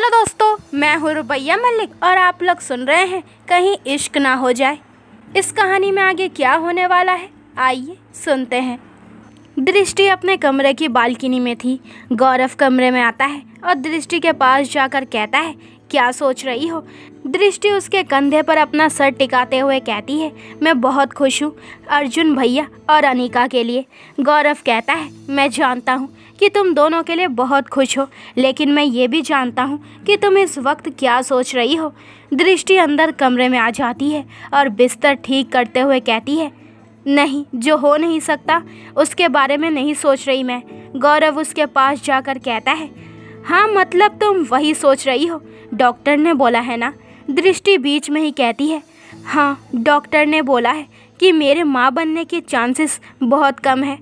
Hello दोस्तों, मैं हूँ रुबैया मलिक और आप लोग सुन रहे हैं कहीं इश्क ना हो जाए। इस कहानी में आगे क्या होने वाला है, आइए सुनते हैं। दृष्टि अपने कमरे की बालकनी में थी। गौरव कमरे में आता है और दृष्टि के पास जाकर कहता है, क्या सोच रही हो? दृष्टि उसके कंधे पर अपना सर टिकाते हुए कहती है, मैं बहुत खुश हूँ अर्जुन भैया और अनिका के लिए। गौरव कहता है, मैं जानता हूँ कि तुम दोनों के लिए बहुत खुश हो, लेकिन मैं ये भी जानता हूँ कि तुम इस वक्त क्या सोच रही हो। दृष्टि अंदर कमरे में आ जाती है और बिस्तर ठीक करते हुए कहती है, नहीं, जो हो नहीं सकता उसके बारे में नहीं सोच रही मैं। गौरव उसके पास जाकर कहता है, हाँ मतलब तुम वही सोच रही हो, डॉक्टर ने बोला है ना? दृष्टि बीच में ही कहती है, हाँ डॉक्टर ने बोला है कि मेरे माँ बनने के चांसेस बहुत कम है।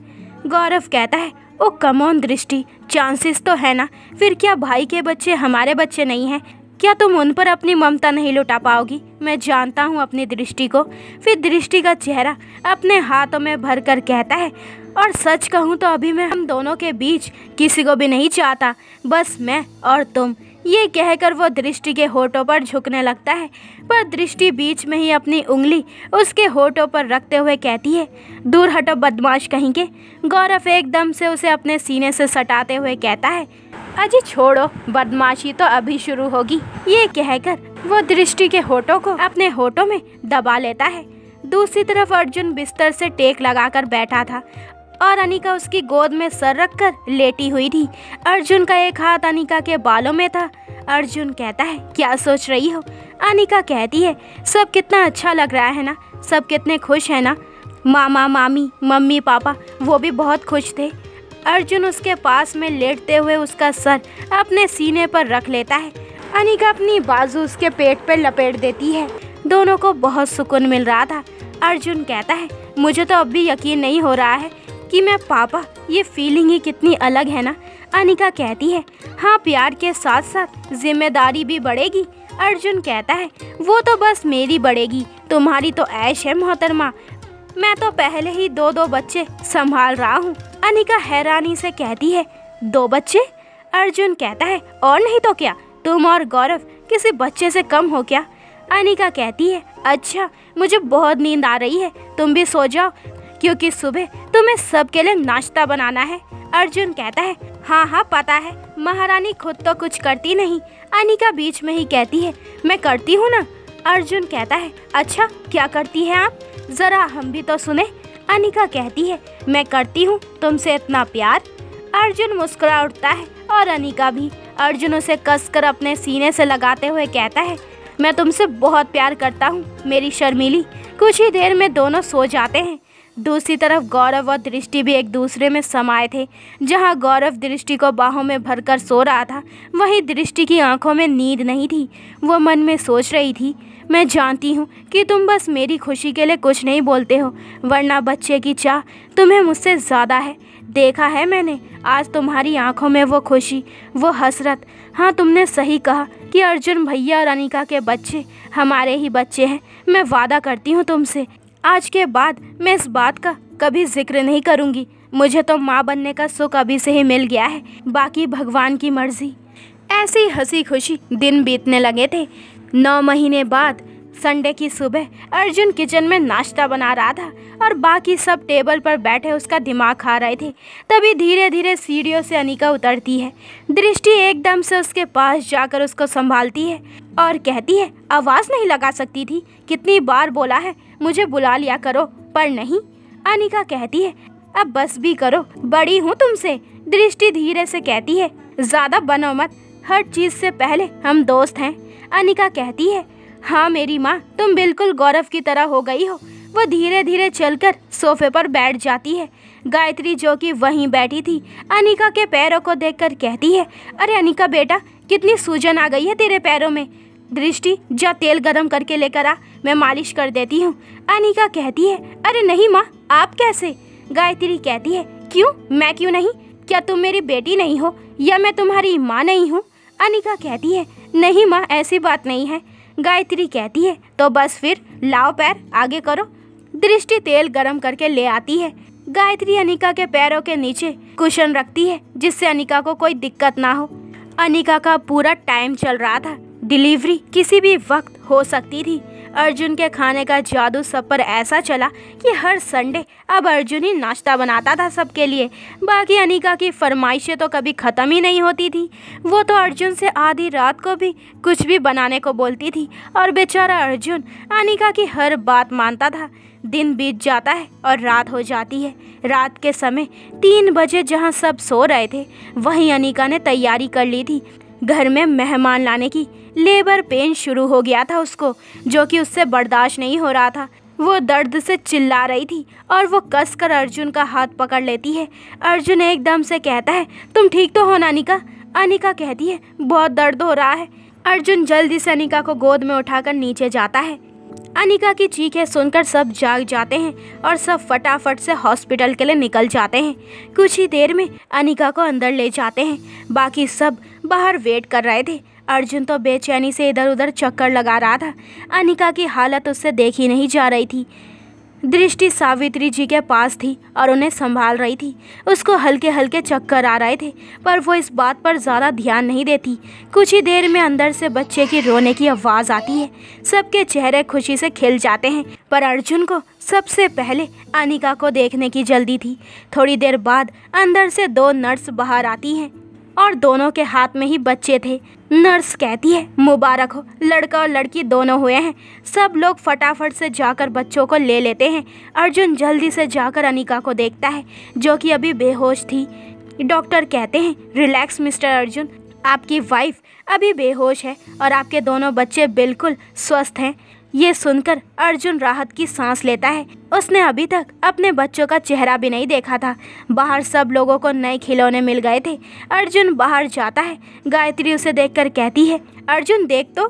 गौरव कहता है, ओ कम ऑन दृष्टि, चांसेस तो है ना, फिर क्या भाई के बच्चे हमारे बच्चे नहीं हैं? क्या तुम उन पर अपनी ममता नहीं लुटा पाओगी? मैं जानता हूँ अपनी दृष्टि को। फिर दृष्टि का चेहरा अपने हाथों में भर कर कहता है, और सच कहूँ तो अभी मैं हम दोनों के बीच किसी को भी नहीं चाहता, बस मैं और तुम। ये कहकर वो दृष्टि के होठों पर झुकने लगता है, पर दृष्टि बीच में ही अपनी उंगली उसके होठों पर रखते हुए कहती है, दूर हटो बदमाश कहीं के। गौरव एकदम से उसे अपने सीने से सटाते हुए कहता है, अजी छोड़ो, बदमाशी तो अभी शुरू होगी। ये कहकर वो दृष्टि के होठों को अपने होठों में दबा लेता है। दूसरी तरफ अर्जुन बिस्तर से टेक लगाकर बैठा था और अनिका उसकी गोद में सर रखकर लेटी हुई थी। अर्जुन का एक हाथ अनिका के बालों में था। अर्जुन कहता है, क्या सोच रही हो? अनिका कहती है, सब कितना अच्छा लग रहा है ना, सब कितने खुश है ना, मामा मामी मम्मी पापा वो भी बहुत खुश थे। अर्जुन उसके पास में लेटते हुए उसका सर अपने सीने पर रख लेता है। अनिका अपनी बाजू उसके पेट पर लपेट देती है। दोनों को बहुत सुकून मिल रहा था। अर्जुन कहता है, मुझे तो अब भी यकीन नहीं हो रहा है कि मैं पापा, ये फीलिंग ही कितनी अलग है ना। अनिका कहती है, हाँ प्यार के साथ साथ जिम्मेदारी भी बढ़ेगी। अर्जुन कहता है, वो तो बस मेरी बढ़ेगी, तुम्हारी तो ऐश है मोहतरमा, मैं तो पहले ही दो बच्चे संभाल रहा हूँ। अनिका हैरानी से कहती है, 2 बच्चे? अर्जुन कहता है, और नहीं तो क्या, तुम और गौरव किसी बच्चे से कम हो क्या? अनिका कहती है, अच्छा मुझे बहुत नींद आ रही है, तुम भी सो जाओ क्योंकि सुबह तुम्हें सबके लिए नाश्ता बनाना है। अर्जुन कहता है, हाँ पता है, महारानी खुद तो कुछ करती नहीं। अनिका बीच में ही कहती है, मैं करती हूँ ना। अर्जुन कहता है, अच्छा क्या करती है आप, जरा हम भी तो सुने। अनिका कहती है, मैं करती हूँ तुमसे इतना प्यार। अर्जुन मुस्कुरा उठता है और अनिका भी। अर्जुन उसे कसकर अपने सीने से लगाते हुए कहता है, मैं तुमसे बहुत प्यार करता हूँ मेरी शर्मीली। कुछ ही देर में दोनों सो जाते हैं। दूसरी तरफ गौरव और दृष्टि भी एक दूसरे में समाये थे। जहाँ गौरव दृष्टि को बाहों में भरकर सो रहा था, वहीं दृष्टि की आंखों में नींद नहीं थी। वो मन में सोच रही थी, मैं जानती हूँ कि तुम बस मेरी खुशी के लिए कुछ नहीं बोलते हो, वरना बच्चे की चाह तुम्हें मुझसे ज़्यादा है। देखा है मैंने आज तुम्हारी आंखों में वो खुशी, वो हसरत। हाँ तुमने सही कहा कि अर्जुन भैया और अनिका के बच्चे हमारे ही बच्चे हैं। मैं वादा करती हूँ तुमसे, आज के बाद मैं इस बात का कभी जिक्र नहीं करूँगी। मुझे तो माँ बनने का सुख अभी से ही मिल गया है, बाकी भगवान की मर्जी। ऐसी हंसी खुशी दिन बीतने लगे थे। 9 महीने बाद संडे की सुबह अर्जुन किचन में नाश्ता बना रहा था और बाकी सब टेबल पर बैठे उसका दिमाग खा रहे थे। तभी धीरे धीरे सीढ़ियों से अनिका उतरती है। दृष्टि एकदम से उसके पास जाकर उसको संभालती है और कहती है, आवाज़ नहीं लगा सकती थी? कितनी बार बोला है मुझे बुला लिया करो, पर नहीं। अनिका कहती है, अब बस भी करो, बड़ी हूँ तुमसे। दृष्टि धीरे से कहती है, ज़्यादा बनो मत, हर चीज़ से पहले हम दोस्त हैं। अनिका कहती है, हाँ मेरी माँ, तुम बिल्कुल गौरव की तरह हो गई हो। वो धीरे धीरे चलकर सोफे पर बैठ जाती है। गायत्री जो कि वहीं बैठी थी, अनिका के पैरों को देखकर कहती है, अरे अनिका बेटा, कितनी सूजन आ गई है तेरे पैरों में। दृष्टि, जा तेल गरम करके लेकर आ, मैं मालिश कर देती हूँ। अनिका कहती है, अरे नहीं माँ, आप कैसे? गायत्री कहती है, क्यों, मैं क्यों नहीं? क्या तुम मेरी बेटी नहीं हो या मैं तुम्हारी माँ नहीं हूँ? अनिका कहती है, नहीं माँ, ऐसी बात नहीं है। गायत्री कहती है, तो बस फिर लाओ पैर आगे करो। दृष्टि तेल गरम करके ले आती है। गायत्री अनिका के पैरों के नीचे कुशन रखती है जिससे अनिका को कोई दिक्कत ना हो। अनिका का पूरा टाइम चल रहा था। डिलीवरी किसी भी वक्त हो सकती थी। अर्जुन के खाने का जादू सब पर ऐसा चला कि हर संडे अब अर्जुन ही नाश्ता बनाता था सबके लिए। बाकी अनिका की फरमाइशें तो कभी ख़त्म ही नहीं होती थी। वो तो अर्जुन से आधी रात को भी कुछ भी बनाने को बोलती थी और बेचारा अर्जुन अनिका की हर बात मानता था। दिन बीत जाता है और रात हो जाती है। रात के समय 3 बजे जहाँ सब सो रहे थे वहीं अनिका ने तैयारी कर ली थी घर में मेहमान लाने की। लेबर पेन शुरू हो गया था उसको, जो कि उससे बर्दाश्त नहीं हो रहा था। वो दर्द से चिल्ला रही थी और वो कसकर अर्जुन का हाथ पकड़ लेती है। अर्जुन एकदम से कहता है, तुम ठीक तो हो ना अनिका? अनिका कहती है, बहुत दर्द हो रहा है। अर्जुन जल्दी से अनिका को गोद में उठाकर नीचे जाता है। अनिका की चीखें सुनकर सब जाग जाते हैं और सब फटाफट से हॉस्पिटल के लिए निकल जाते हैं। कुछ ही देर में अनिका को अंदर ले जाते हैं। बाकी सब बाहर वेट कर रहे थे। अर्जुन तो बेचैनी से इधर उधर चक्कर लगा रहा था। अनिका की हालत उससे देखी नहीं जा रही थी। दृष्टि सावित्री जी के पास थी और उन्हें संभाल रही थी। उसको हल्के हल्के चक्कर आ रहे थे पर वो इस बात पर ज़्यादा ध्यान नहीं देती। कुछ ही देर में अंदर से बच्चे की रोने की आवाज़ आती है। सबके चेहरे खुशी से खिल जाते हैं पर अर्जुन को सबसे पहले अनिका को देखने की जल्दी थी। थोड़ी देर बाद अंदर से 2 नर्स बाहर आती हैं और दोनों के हाथ में ही बच्चे थे। नर्स कहती है, मुबारक हो, लड़का और लड़की दोनों हुए हैं। सब लोग फटाफट से जाकर बच्चों को ले लेते हैं। अर्जुन जल्दी से जाकर अनिका को देखता है जो कि अभी बेहोश थी। डॉक्टर कहते हैं, रिलैक्स मिस्टर अर्जुन, आपकी वाइफ अभी बेहोश है और आपके दोनों बच्चे बिल्कुल स्वस्थ हैं। ये सुनकर अर्जुन राहत की सांस लेता है। उसने अभी तक अपने बच्चों का चेहरा भी नहीं देखा था। बाहर सब लोगों को नए खिलौने मिल गए थे। अर्जुन बाहर जाता है। गायत्री उसे देखकर कहती है, अर्जुन देख तो।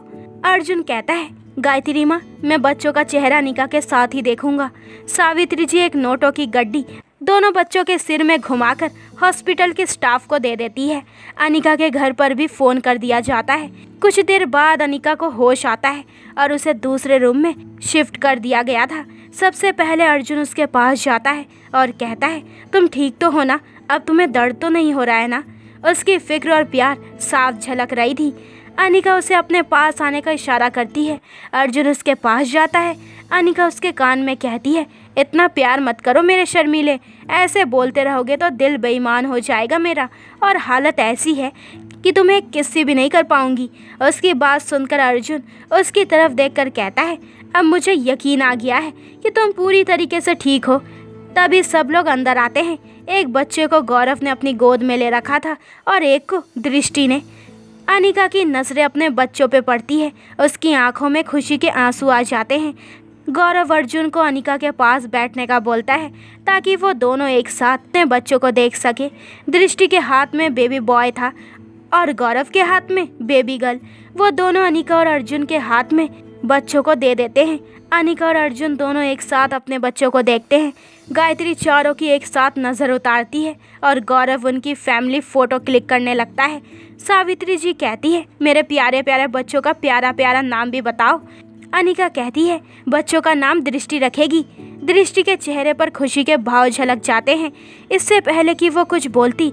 अर्जुन कहता है, गायत्री माँ, मैं बच्चों का चेहरा अनिका के साथ ही देखूंगा। सावित्री जी एक नोटों की गड्डी दोनों बच्चों के सिर में घुमाकर हॉस्पिटल के स्टाफ को दे देती है। अनिका के घर पर भी फ़ोन कर दिया जाता है। कुछ देर बाद अनिका को होश आता है और उसे दूसरे रूम में शिफ्ट कर दिया गया था। सबसे पहले अर्जुन उसके पास जाता है और कहता है, तुम ठीक तो हो ना? अब तुम्हें दर्द तो नहीं हो रहा है ना? उसकी फिक्र और प्यार साफ झलक रही थी। अनिका उसे अपने पास आने का इशारा करती है। अर्जुन उसके पास जाता है। अनिका उसके कान में कहती है, इतना प्यार मत करो मेरे शर्मीले, ऐसे बोलते रहोगे तो दिल बेईमान हो जाएगा मेरा, और हालत ऐसी है कि तुम्हें किस्सी भी नहीं कर पाऊंगी। उसकी बात सुनकर अर्जुन उसकी तरफ देखकर कहता है, अब मुझे यकीन आ गया है कि तुम पूरी तरीके से ठीक हो। तभी सब लोग अंदर आते हैं। एक बच्चे को गौरव ने अपनी गोद में ले रखा था और एक को दृष्टि ने। अनिका की नज़रें अपने बच्चों पे पड़ती है। उसकी आंखों में खुशी के आंसू आ जाते हैं। गौरव अर्जुन को अनिका के पास बैठने का बोलता है ताकि वो दोनों एक साथ अपने बच्चों को देख सके। दृष्टि के हाथ में बेबी बॉय था और गौरव के हाथ में बेबी गर्ल। वो दोनों अनिका और अर्जुन के हाथ में बच्चों को दे देते हैं। अनिका और अर्जुन दोनों एक साथ अपने बच्चों को देखते हैं। गायत्री चारों की एक साथ नज़र उतारती है और गौरव उनकी फैमिली फ़ोटो क्लिक करने लगता है। सावित्री जी कहती है, मेरे प्यारे प्यारे बच्चों का प्यारा प्यारा नाम भी बताओ। अनिका कहती है, बच्चों का नाम दृष्टि रखेगी। दृष्टि के चेहरे पर खुशी के भाव झलक जाते हैं। इससे पहले कि वो कुछ बोलती,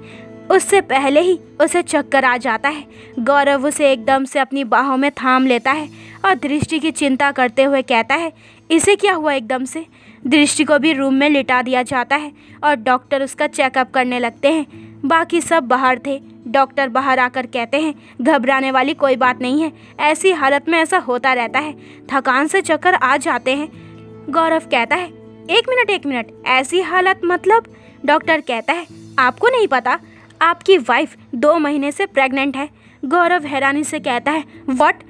उससे पहले ही उसे चक्कर आ जाता है। गौरव उसे एकदम से अपनी बाहों में थाम लेता है और दृष्टि की चिंता करते हुए कहता है, इसे क्या हुआ एकदम से? दृष्टि को भी रूम में लिटा दिया जाता है और डॉक्टर उसका चेकअप करने लगते हैं। बाकी सब बाहर थे। डॉक्टर बाहर आकर कहते हैं, घबराने वाली कोई बात नहीं है, ऐसी हालत में ऐसा होता रहता है, थकान से चक्कर आ जाते हैं। गौरव कहता है, एक मिनट, ऐसी हालत मतलब? डॉक्टर कहता है, आपको नहीं पता, आपकी वाइफ 2 महीने से प्रेग्नेंट है। गौरव हैरानी से कहता है, व्हाट?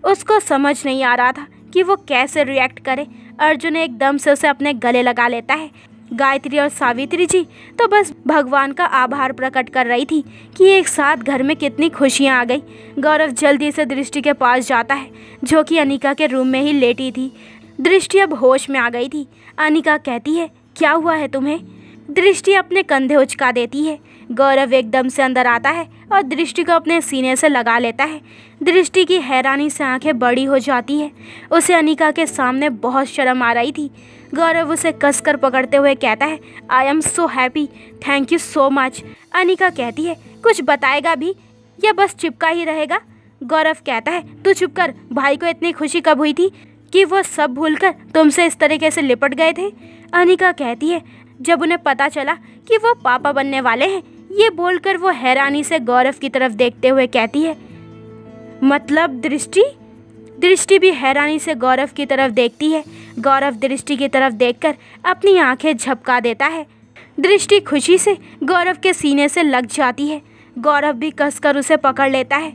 उसको समझ नहीं आ रहा था कि वो कैसे रिएक्ट करे। अर्जुन एकदम से उसे अपने गले लगा लेता है। गायत्री और सावित्री जी तो बस भगवान का आभार प्रकट कर रही थी कि एक साथ घर में कितनी खुशियाँ आ गई। गौरव जल्दी से दृष्टि के पास जाता है जो कि अनिका के रूम में ही लेटी थी। दृष्टि अब होश में आ गई थी। अनिका कहती है, क्या हुआ है तुम्हें? दृष्टि अपने कंधे उचका देती है। गौरव एकदम से अंदर आता है और दृष्टि को अपने सीने से लगा लेता है। दृष्टि की हैरानी से आंखें बड़ी हो जाती है। उसे अनिका के सामने बहुत शर्म आ रही थी। गौरव उसे कसकर पकड़ते हुए कहता है, I am so happy, thank you so much. Anika कहती है, कुछ बताएगा भी? या बस चिपका ही रहेगा? गौरव कहता है, तू चुप कर। भाई को इतनी खुशी कब हुई थी कि वो सब भूलकर तुमसे इस तरीके से लिपट गए थे? अनिका कहती है, जब उन्हें पता चला कि वो पापा बनने वाले हैं। ये बोलकर वो हैरानी से गौरव की तरफ देखते हुए कहती है, मतलब दृष्टि? दृष्टि भी हैरानी से गौरव की तरफ देखती है। गौरव दृष्टि की तरफ देखकर अपनी आंखें झपका देता है। दृष्टि खुशी से गौरव के सीने से लग जाती है। गौरव भी कसकर उसे पकड़ लेता है।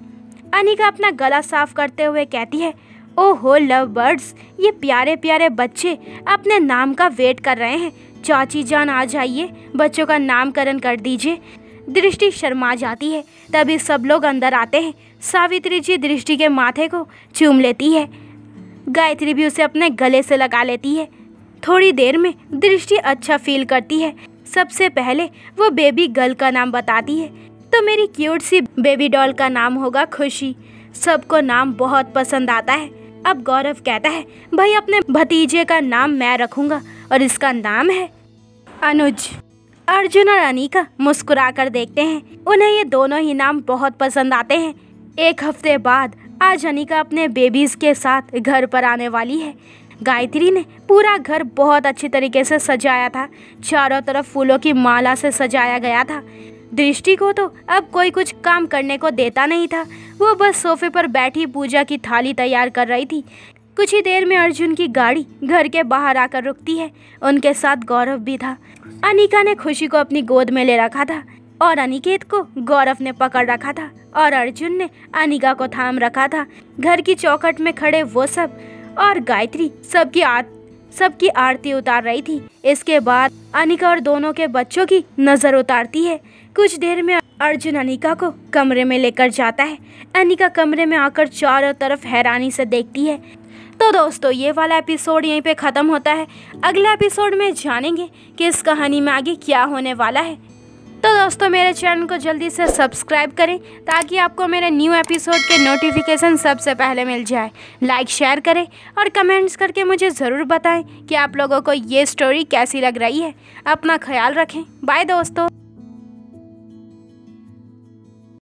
अनिका अपना गला साफ करते हुए कहती है, ओहो लव बर्ड्स, ये प्यारे प्यारे बच्चे अपने नाम का वेट कर रहे हैं। चाची जान आ जाइए, बच्चों का नामकरण कर दीजिए। दृष्टि शर्मा जाती है। तभी सब लोग अंदर आते हैं। सावित्री जी दृष्टि के माथे को चूम लेती है। गायत्री भी उसे अपने गले से लगा लेती है। थोड़ी देर में दृष्टि अच्छा फील करती है। सबसे पहले वो बेबी गर्ल का नाम बताती है, तो मेरी क्यूट सी बेबी डॉल का नाम होगा खुशी। सबको नाम बहुत पसंद आता है। अब गौरव कहता है, भाई अपने भतीजे का नाम मैं रखूंगा और इसका नाम है अनुज। अर्जुन और अनिका मुस्कुरा कर देखते हैं। उन्हें ये दोनों ही नाम बहुत पसंद आते हैं। एक हफ्ते बाद आज अनिका अपने बेबीज के साथ घर पर आने वाली है। गायत्री ने पूरा घर बहुत अच्छी तरीके से सजाया था। चारों तरफ फूलों की माला से सजाया गया था। दृष्टि को तो अब कोई कुछ काम करने को देता नहीं था। वो बस सोफे पर बैठी पूजा की थाली तैयार कर रही थी। कुछ ही देर में अर्जुन की गाड़ी घर के बाहर आकर रुकती है। उनके साथ गौरव भी था। अनिका ने खुशी को अपनी गोद में ले रखा था और अनिकेत को गौरव ने पकड़ रखा था और अर्जुन ने अनिका को थाम रखा था। घर की चौखट में खड़े वो सब और गायत्री सबकी आरती उतार रही थी। इसके बाद अनिका और दोनों के बच्चों की नज़र उतारती है। कुछ देर में अर्जुन अनिका को कमरे में लेकर जाता है। अनिका कमरे में आकर चारों तरफ हैरानी से देखती है। तो दोस्तों ये वाला एपिसोड यहीं पे ख़त्म होता है। अगले एपिसोड में जानेंगे कि इस कहानी में आगे क्या होने वाला है। तो दोस्तों मेरे चैनल को जल्दी से सब्सक्राइब करें ताकि आपको मेरे न्यू एपिसोड के नोटिफिकेशन सबसे पहले मिल जाए। लाइक शेयर करें और कमेंट्स करके मुझे ज़रूर बताएं कि आप लोगों को ये स्टोरी कैसी लग रही है। अपना ख्याल रखें। बाय दोस्तों।